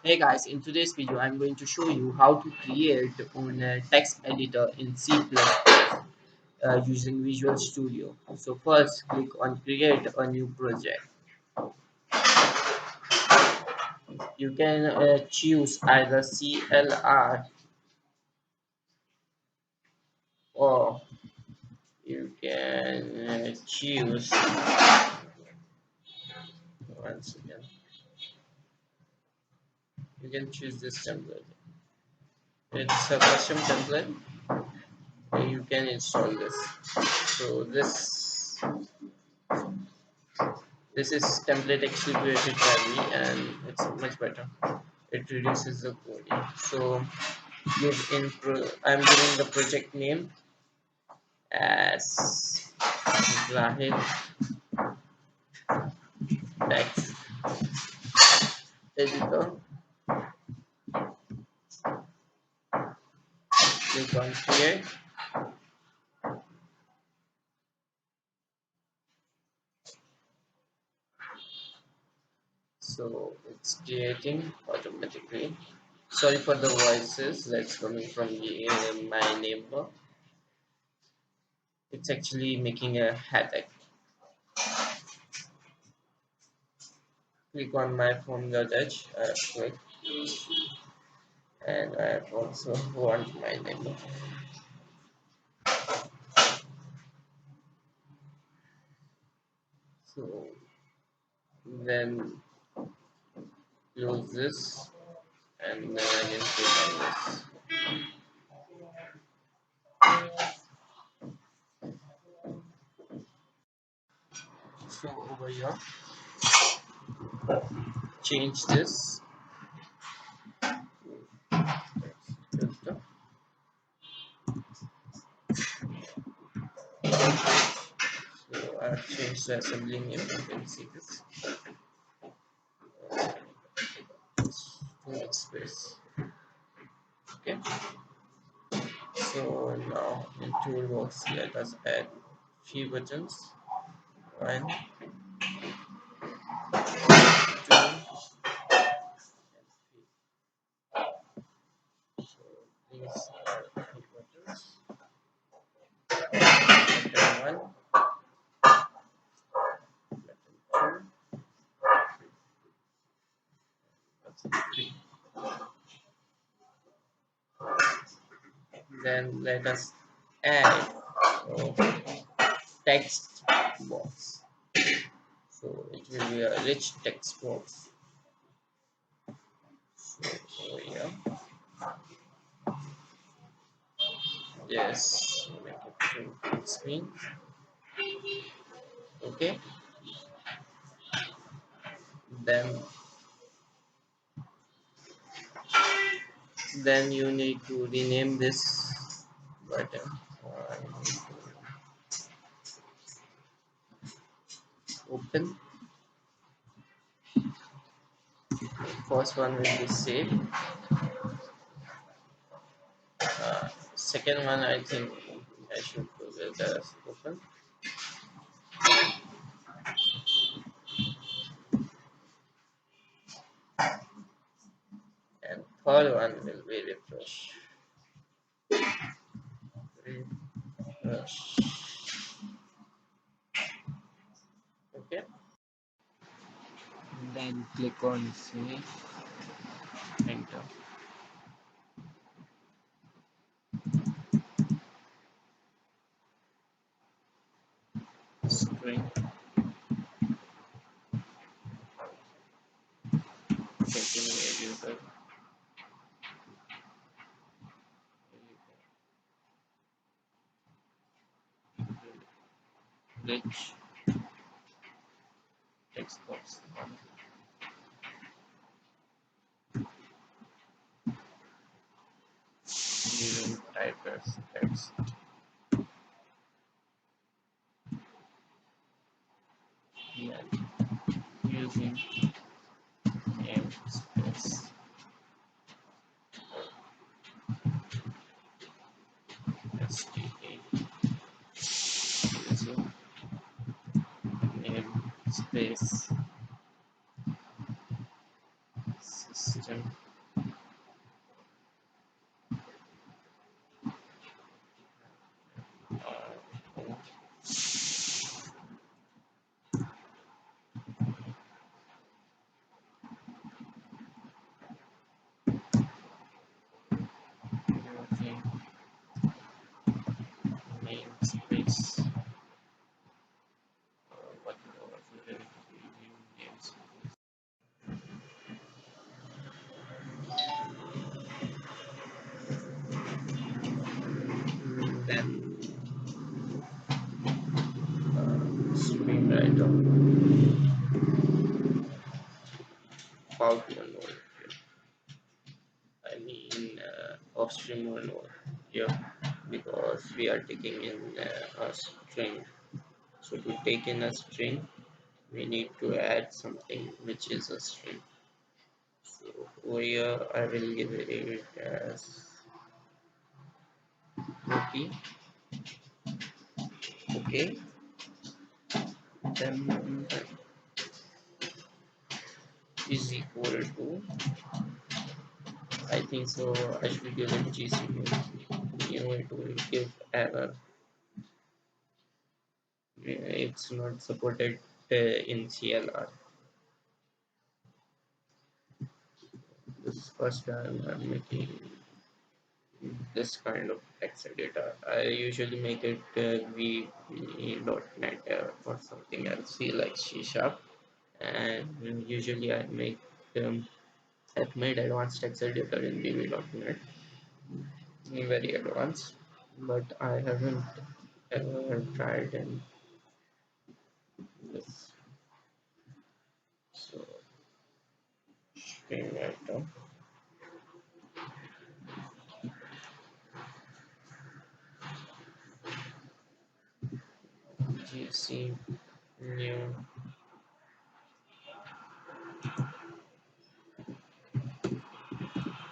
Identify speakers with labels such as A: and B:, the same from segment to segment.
A: Hey guys, in today's video I'm going to show you how to create a text editor in C++ using Visual Studio. So first click on create a new project. You can choose either CLR or you can choose once again. You can choose this template. It's a custom template. You can install this. So this is template actually created by me and it's much better. It reduces the coding. So I'm giving the project name as Zahid Text Editor. Click on create. So it's creating automatically. Sorry for the voices that's coming from my neighbor. It's actually making a headache. Click on my phone.h. Click and I also want my neighbor. So then close this and then again click on this. So over here, change this filter. So I've changed the assembly name. You can see this. Too much space. Okay. So now in toolbox, let us add few buttons. One, two, and three. So these are three buttons. Button one, button two, button three. Then let us add text box. So it will be a rich text box. So over here, yes, make it full screen. Okay, then you need to rename this button. I need to open. First one will be save. Second one, I think I should go with the open. And third one will be refresh. Refresh. Okay. Then click on save. Enter. String. Continue user. Rich text box. Using type as text. Yeah. Using name space. STA. Using name space. system. Using namespace. What was names? Then screenwriter about one more. I mean offstream one more here because we are taking in a string. So to take in a string, we need to add something which is a string. So over here, I will give it as okay. Okay. Then is equal to, I think so. I should give it GCU. It will give error. It's not supported in CLR. This first time I'm making this kind of text editor. I usually make it V.NET or something else, like C sharp. And usually I've made advanced text editor in VB.NET, very advanced, but I haven't ever tried in this. So screenwriter GC new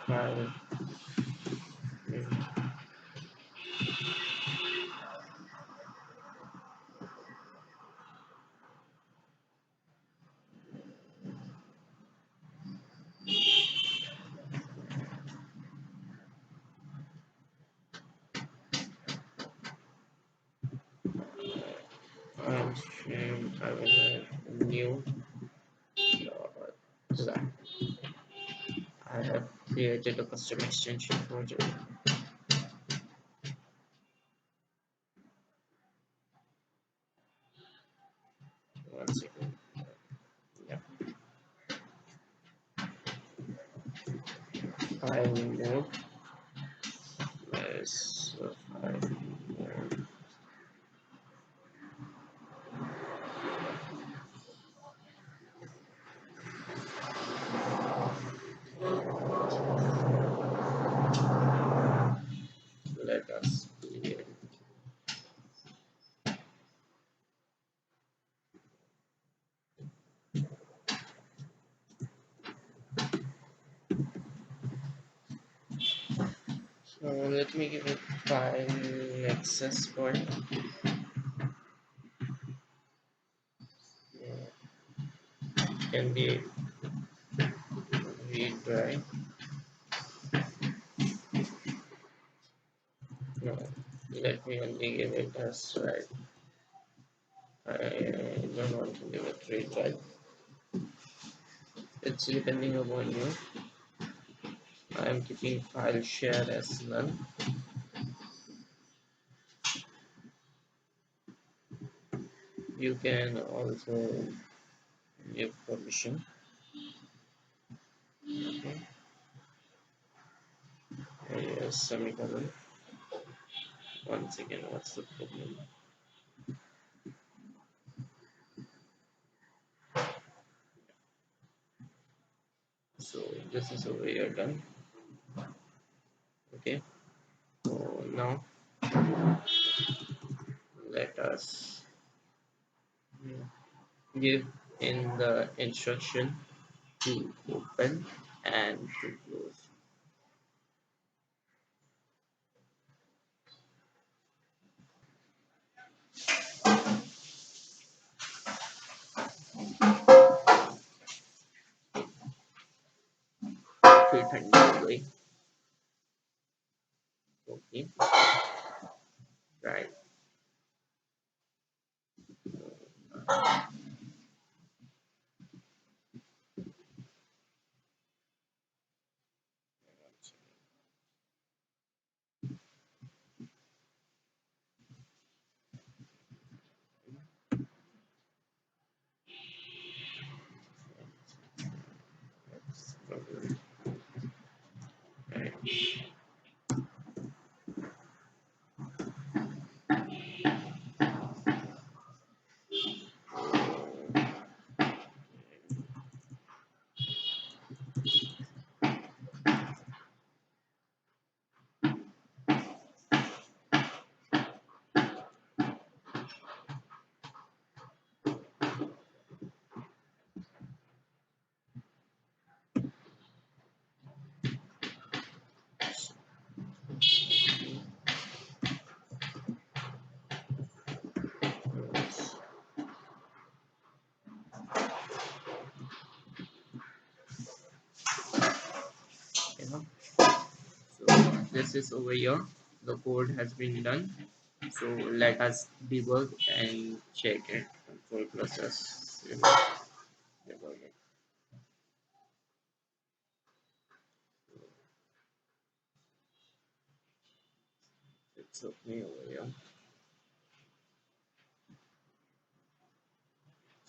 A: file. I will have new design. I have created a custom extension project. One second. Yeah. File mode is file mode. Let us create. So let me give it file access point. Can be read drive. No, let me only give it as right. I don't want to give it read drive. It's depending upon you. I am keeping file share as none. You can also give permission. Okay. Yes, semicolon. Once again, what's the problem? So this is over here done. Okay. So now let us give in the instruction to open and to close. काफी ठंडी हो गई। Okay right. You know, so this is over here. The code has been done. So let us debug and check it. Control process. Debug it. It's okay over here.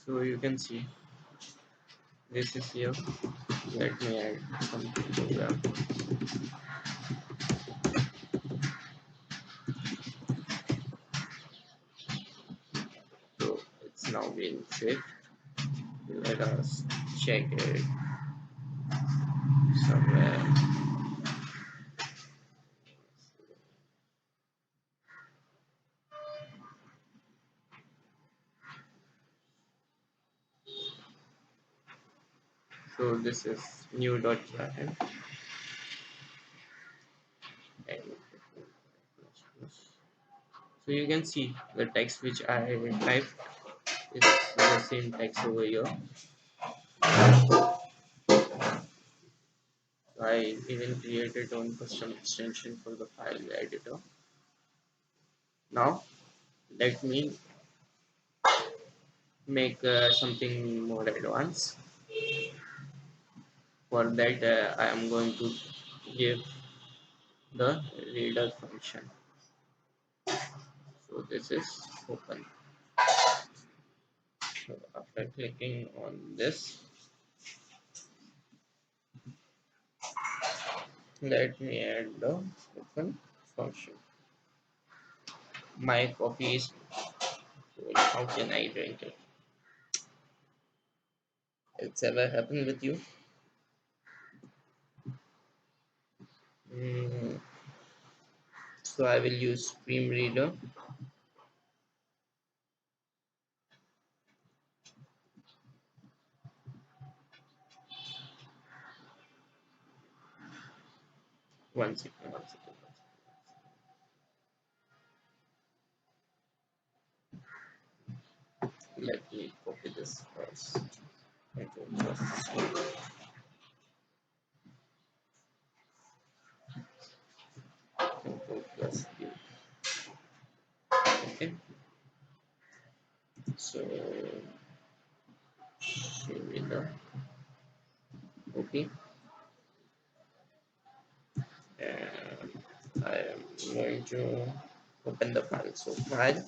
A: So you can see this is here. Let me add some program. So it's now been saved. Let us check it somewhere. So this is new.java and so you can see the text which I typed is the same text over here. So I even created one custom extension for the file editor. Now let me make something more advanced. For that I am going to give the reader function. So this is open. So after clicking on this, let me add the open function. My coffee is full. How can I drink it? It's ever happened with you? Mm, so I will use Stream Reader. One second, one second. Let me copy this first. Control plus Control plus U. Okay. So Stream Reader. Okay. And I am going to open the file. So file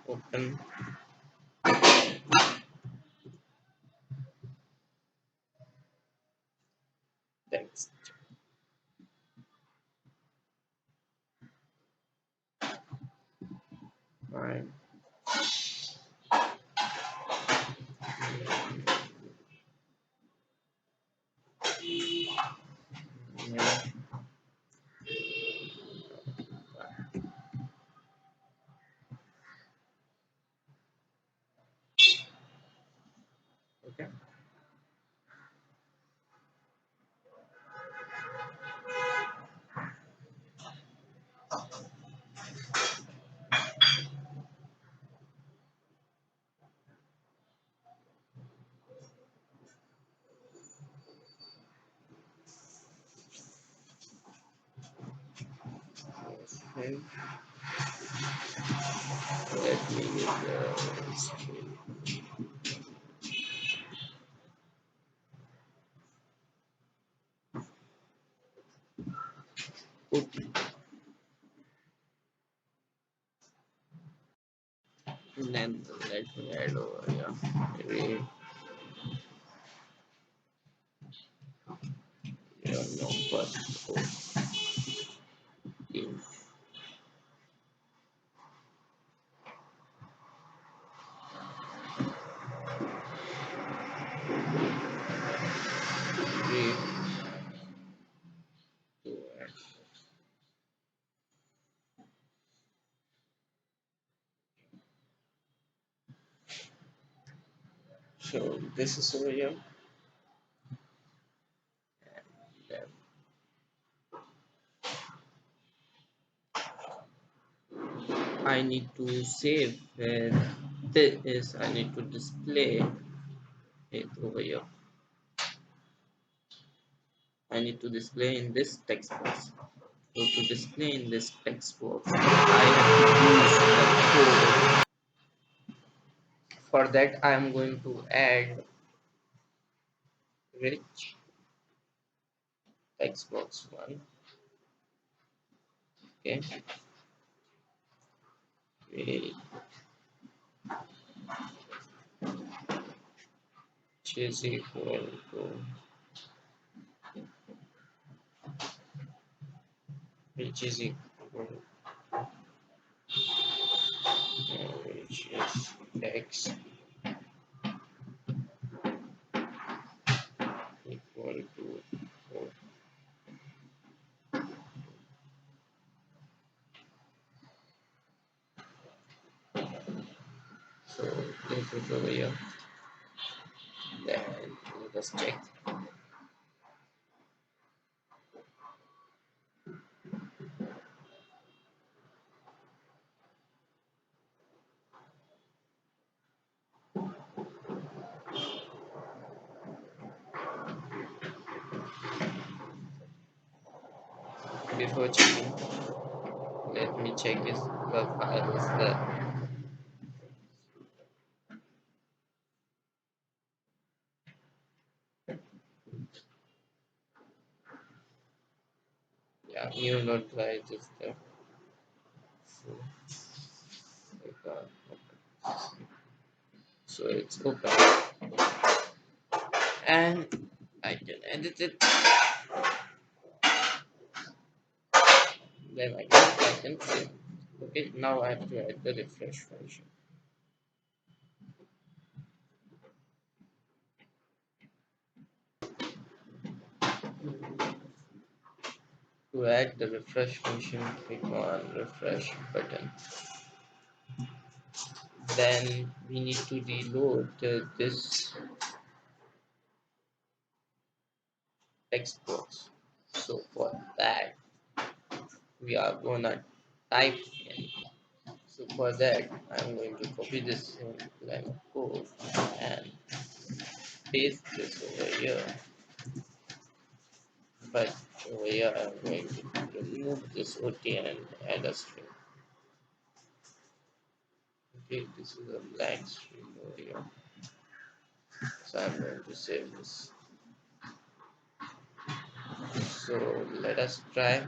A: open text. Fine. Yeah. Okay. save. Let me get the string. Put. Then let me add over here. Maybe you don't know first. Okay. Three, two, and so this is over here. Then I need to save where this I need to display it over here. I need to display in this text box. So to display in this text box, I have to use the code. For that, I am going to add rich text box one. Okay, which is equal to which is equal which is text equal to 4. So this is over here. Then let us check. Before checking, let me check if the file is there. Yeah, new node drive is there. So, so it's open and I can edit it. Then I can save. Okay, now I have to add the refresh function. To add the refresh function, click on refresh button. Then we need to reload this text box. So for that, we are gonna type in. So for that, I'm going to copy this line of code and paste this over here. But over here, I'm going to remove this OT and add a string. Okay, this is a blank string over here. So I'm going to save this. So let us try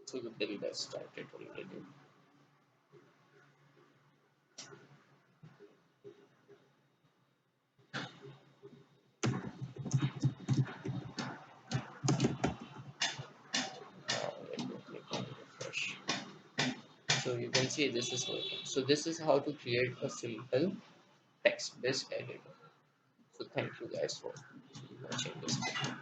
A: so the build has started already. Now let me click on refresh. So you can see this is working. So this is how to create a simple text-based editor. So thank you guys for watching this video.